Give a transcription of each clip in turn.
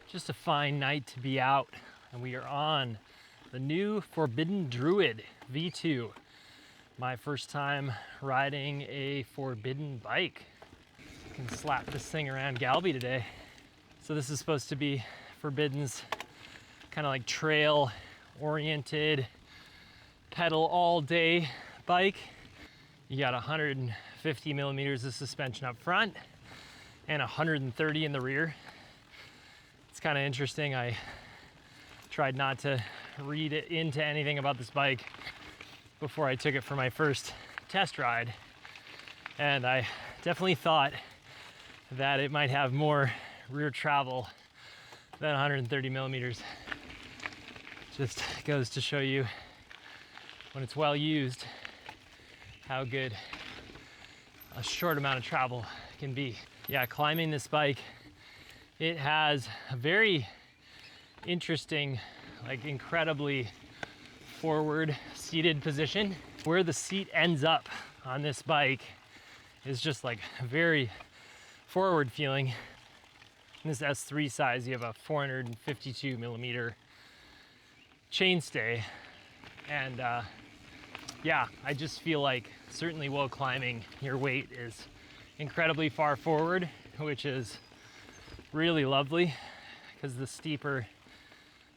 Just a fine night to be out, and we are on the new Forbidden Druid V2. My first time riding a Forbidden bike. I can slap this thing around Galby today. So this is supposed to be Forbidden's kind of like trail oriented pedal all day bike. You got 150 millimeters of suspension up front and 130 in the rear. It's kind of interesting. I tried not to read it into anything about this bike before I took it for my first test ride. And I definitely thought that it might have more rear travel than 130 millimeters. Just goes to show you when it's well used, how good a short amount of travel can be. Yeah, climbing this bike, it has a very interesting, like incredibly forward seated position. Where the seat ends up on this bike is just like very forward feeling. In this S3 size, you have a 452 millimeter chainstay. And yeah, I just feel like certainly while climbing, your weight is incredibly far forward, which is really lovely because the steeper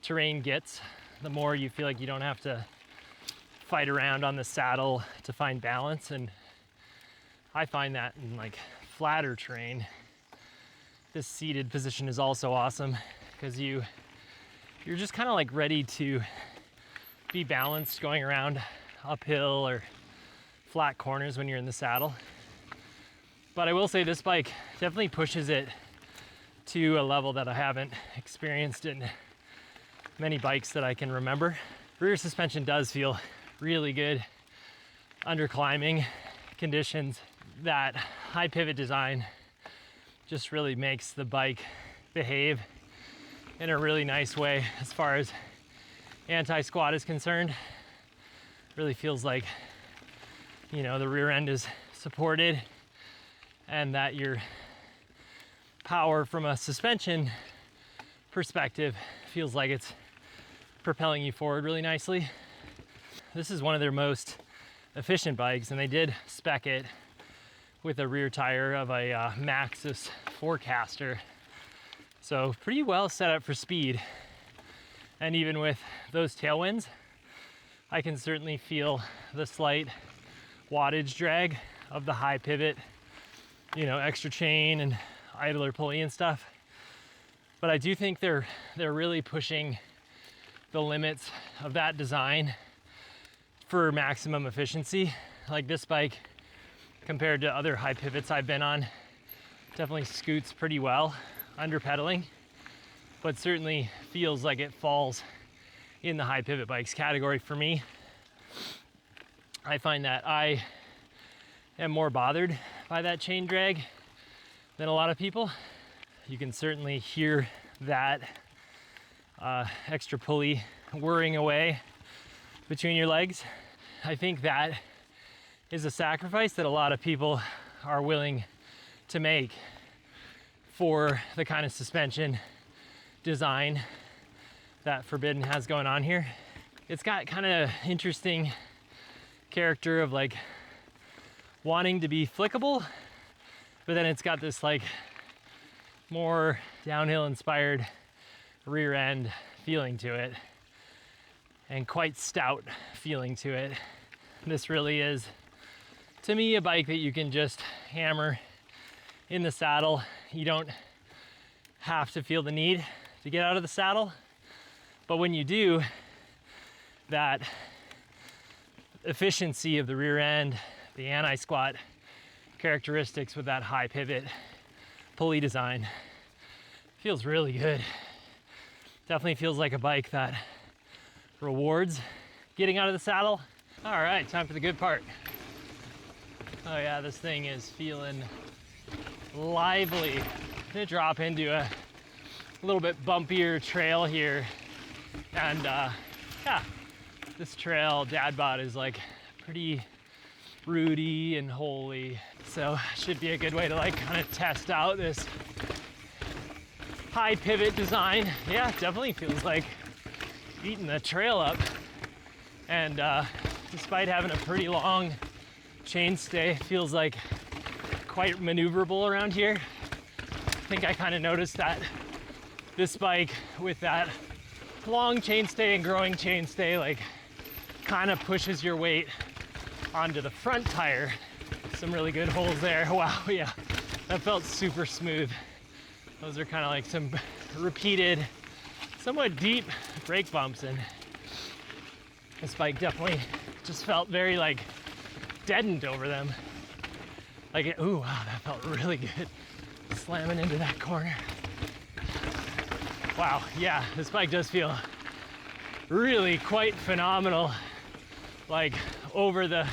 terrain gets, the more you feel like you don't have to fight around on the saddle to find balance. And I find that in like flatter terrain, this seated position is also awesome because you're just kind of like ready to be balanced going around uphill or flat corners when you're in the saddle. But I will say this bike definitely pushes it to a level that I haven't experienced in many bikes that I can remember. Rear suspension does feel really good under climbing conditions. That high pivot design just really makes the bike behave in a really nice way as far as anti-squat is concerned. Really feels like, you know, the rear end is supported and that your power from a suspension perspective feels like it's propelling you forward really nicely. This is one of their most efficient bikes, and they did spec it with a rear tire of a Maxxis Forecaster. So pretty well set up for speed. And even with those tailwinds, I can certainly feel the slight wattage drag of the high pivot, you know, extra chain and idler pulley and stuff. But I do think they're really pushing the limits of that design for maximum efficiency. Like this bike, compared to other high pivots I've been on, definitely scoots pretty well under pedaling, but certainly feels like it falls in the high pivot bikes category for me. I find that I am more bothered by that chain drag than a lot of people. You can certainly hear that extra pulley whirring away between your legs. I think that is a sacrifice that a lot of people are willing to make for the kind of suspension design that Forbidden has going on here. It's got kind of interesting character of like wanting to be flickable, but then it's got this like more downhill inspired rear end feeling to it and quite stout feeling to it. This really is, to me, a bike that you can just hammer in the saddle. You don't have to feel the need to get out of the saddle, but when you do, that efficiency of the rear end, the anti-squat characteristics with that high pivot pulley design feels really good. Definitely feels like a bike that rewards getting out of the saddle. All right, time for the good part. Oh yeah, this thing is feeling lively. I'm gonna drop into a little bit bumpier trail here. And yeah, this trail dad bod is like pretty rooty and holy. So should be a good way to like kind of test out this high pivot design. Yeah, it definitely feels like eating the trail up. And despite having a pretty long chainstay, feels like quite maneuverable around here. I think I kind of noticed that this bike with that long chainstay and growing chainstay, like, kind of pushes your weight onto the front tire. Some really good holes there. Wow, yeah, that felt super smooth. Those are kind of like some repeated, somewhat deep brake bumps, and this bike definitely just felt very like deadened over them. Like, ooh, wow, that felt really good. Slamming into that corner. Wow, yeah, this bike does feel really quite phenomenal, like over the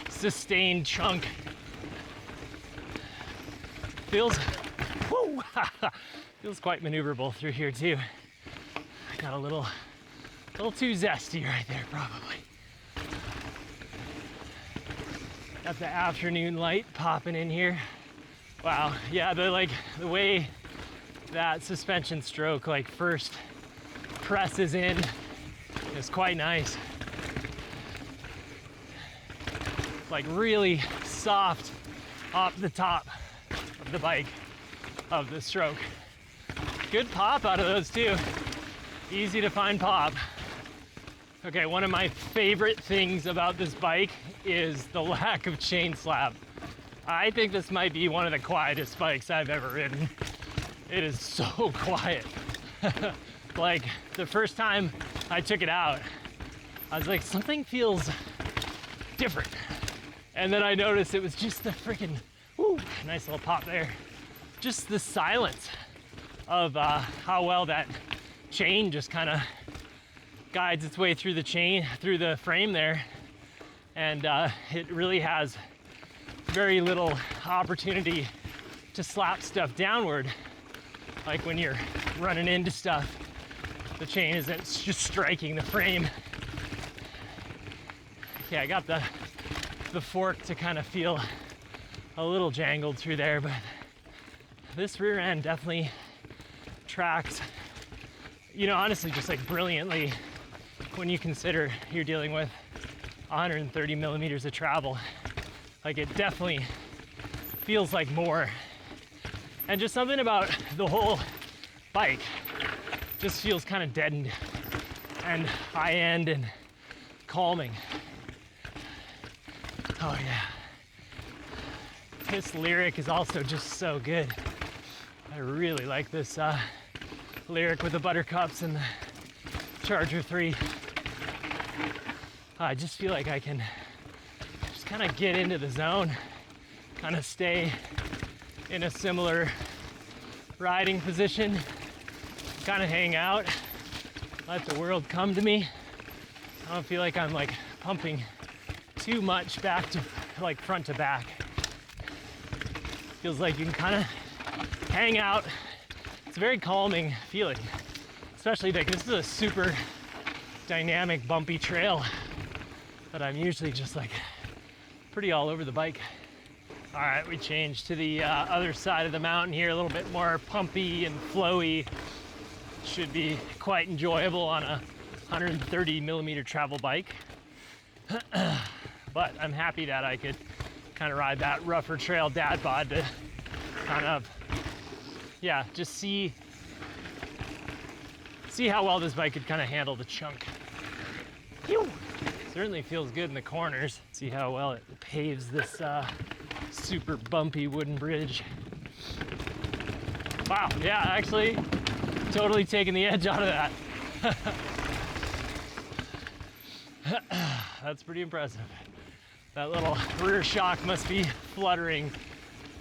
sustained chunk. Feels, whoo, feels quite maneuverable through here too. I got a little too zesty right there, probably. Got the afternoon light popping in here. Wow, yeah, the way that suspension stroke like first presses in is quite nice. Like really soft off the top of the bike, of the stroke. Good pop out of those too. Easy to find pop. Okay, one of my favorite things about this bike is the lack of chain slap. I think this might be one of the quietest bikes I've ever ridden. It is so quiet. Like, the first time I took it out, I was like, something feels different. And then I noticed it was just the freaking, whoo, nice little pop there. Just the silence of how well that chain just kind of guides its way through the chain, through the frame there. And it really has very little opportunity to slap stuff downward. Like when you're running into stuff, the chain isn't just striking the frame. Okay, I got the fork to kind of feel a little jangled through there, but this rear end definitely tracks, you know, honestly, just like brilliantly when you consider you're dealing with 130 millimeters of travel. Like, it definitely feels like more. And just something about the whole bike just feels kind of deadened and high end and calming. Oh yeah. This Lyric is also just so good. I really like this Lyric with the buttercups and the Charger 3. I just feel like I can just kind of get into the zone, kind of stay in a similar riding position, kind of hang out, let the world come to me. I don't feel like I'm like pumping too much back to like front to back. Feels like you can kind of hang out. It's a very calming feeling, especially like this is a super dynamic bumpy trail that I'm usually just like pretty all over the bike. All right, we changed to the other side of the mountain here, a little bit more pumpy and flowy. Should be quite enjoyable on a 130 millimeter travel bike. But I'm happy that I could kind of ride that rougher trail dad bod to kind of, yeah, just see how well this bike could kind of handle the chunk. Phew. Certainly feels good in the corners. See how well it paves this super bumpy wooden bridge. Wow, yeah, actually totally taking the edge out of that. That's pretty impressive. That little rear shock must be fluttering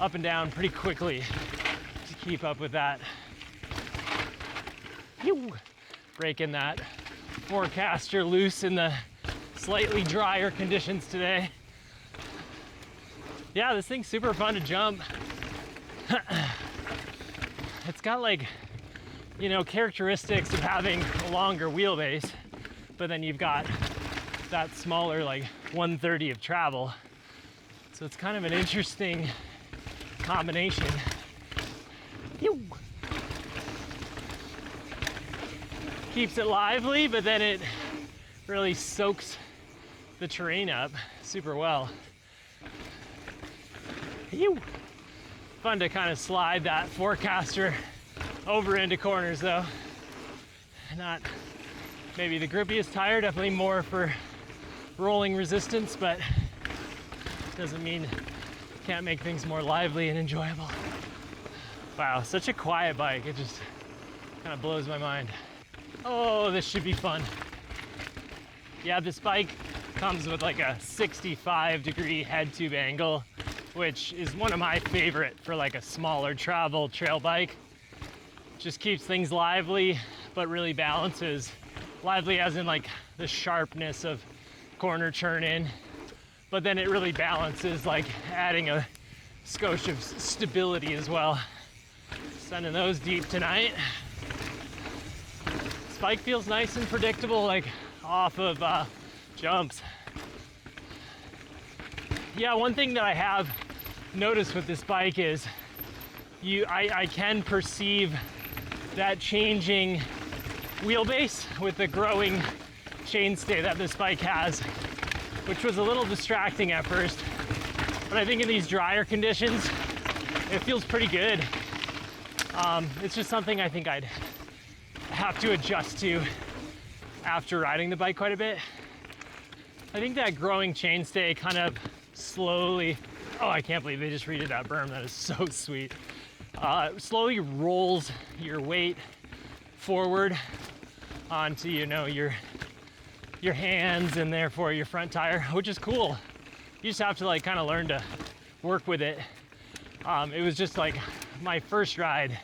up and down pretty quickly to keep up with that. Breaking that forecaster loose in the slightly drier conditions today. Yeah, this thing's super fun to jump. It's got like, you know, characteristics of having a longer wheelbase, but then you've got that smaller like 130 of travel. So it's kind of an interesting combination. keeps it lively, but then it really soaks the terrain up super well. Ew. Fun to kind of slide that forecaster over into corners though. Not maybe the grippiest tire, definitely more for rolling resistance, but doesn't mean can't make things more lively and enjoyable. Wow, such a quiet bike. It just kind of blows my mind. Oh, this should be fun. Yeah, this bike comes with like a 65-degree head tube angle, which is one of my favorite for like a smaller travel trail bike. Just keeps things lively, but really balances. Lively as in like the sharpness of corner turn in, but then it really balances, like adding a skosh of stability as well. Sending those deep tonight. This bike feels nice and predictable, like off of jumps. Yeah, one thing that I have noticed with this bike is I can perceive that changing wheelbase with the growing chainstay that this bike has, which was a little distracting at first, but I think in these drier conditions it feels pretty good. It's just something I think I'd have to adjust to after riding the bike quite a bit. I think that growing chainstay kind of slowly, oh, I can't believe they just redid that berm. That is so sweet. Slowly rolls your weight forward onto, you know, your hands and therefore your front tire, which is cool. You just have to like kind of learn to work with it. It was just like my first ride,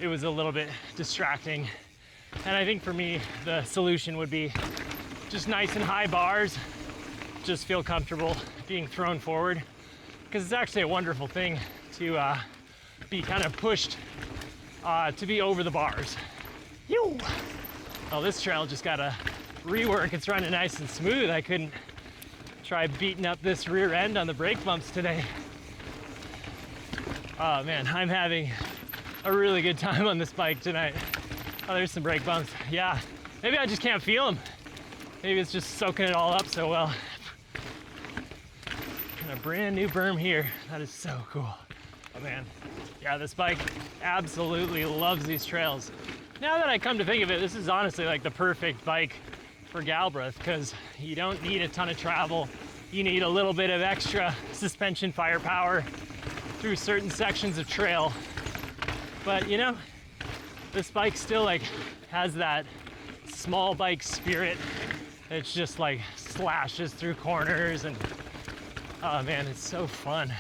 it was a little bit distracting. And I think for me, the solution would be just nice and high bars, just feel comfortable being thrown forward. Because it's actually a wonderful thing to be kind of pushed to be over the bars. Yo! Oh, this trail just got a rework. It's running nice and smooth. I couldn't try beating up this rear end on the brake bumps today. Oh man, I'm having a really good time on this bike tonight. Oh, there's some brake bumps. Yeah, maybe I just can't feel them. Maybe it's just soaking it all up so well. And a brand new berm here. That is so cool. Oh man, yeah, this bike absolutely loves these trails. Now that I come to think of it, this is honestly like the perfect bike for Galbraith because you don't need a ton of travel. You need a little bit of extra suspension firepower through certain sections of trail. But you know, this bike still like has that small bike spirit. It's just like slashes through corners and oh man, it's so fun.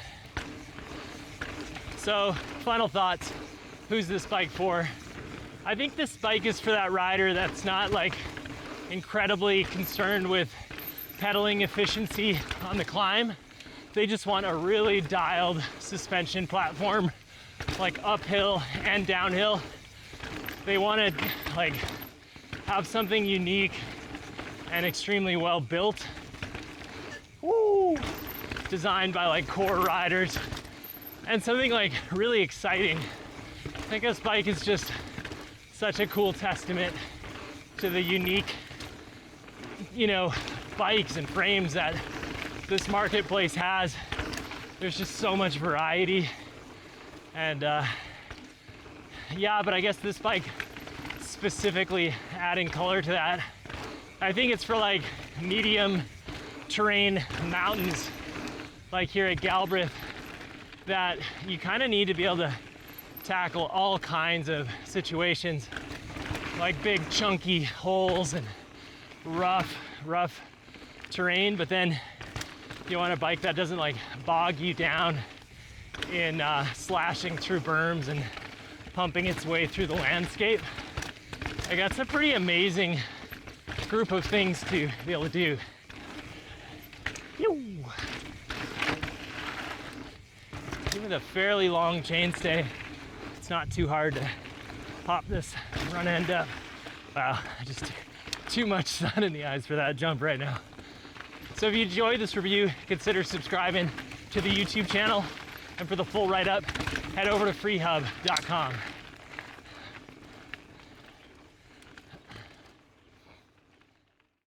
So final thoughts, who's this bike for? I think this bike is for that rider that's not like incredibly concerned with pedaling efficiency on the climb. They just want a really dialed suspension platform, like uphill and downhill. They want to like have something unique and extremely well built. Woo! Designed by like core riders and something like really exciting. I think this bike is just such a cool testament to the unique, you know, bikes and frames that this marketplace has. There's just so much variety. And yeah, but I guess this bike specifically adding color to that, I think it's for like medium terrain mountains like here at Galbraith that you kind of need to be able to tackle all kinds of situations, like big chunky holes and rough terrain, but then you want a bike that doesn't like bog you down in slashing through berms and pumping its way through the landscape. Like that's a pretty amazing group of things to be able to do. Even with a fairly long chainstay, it's not too hard to pop this front end up. Wow, just too much sun in the eyes for that jump right now. So if you enjoyed this review, consider subscribing to the YouTube channel. And for the full write-up, head over to freehub.com.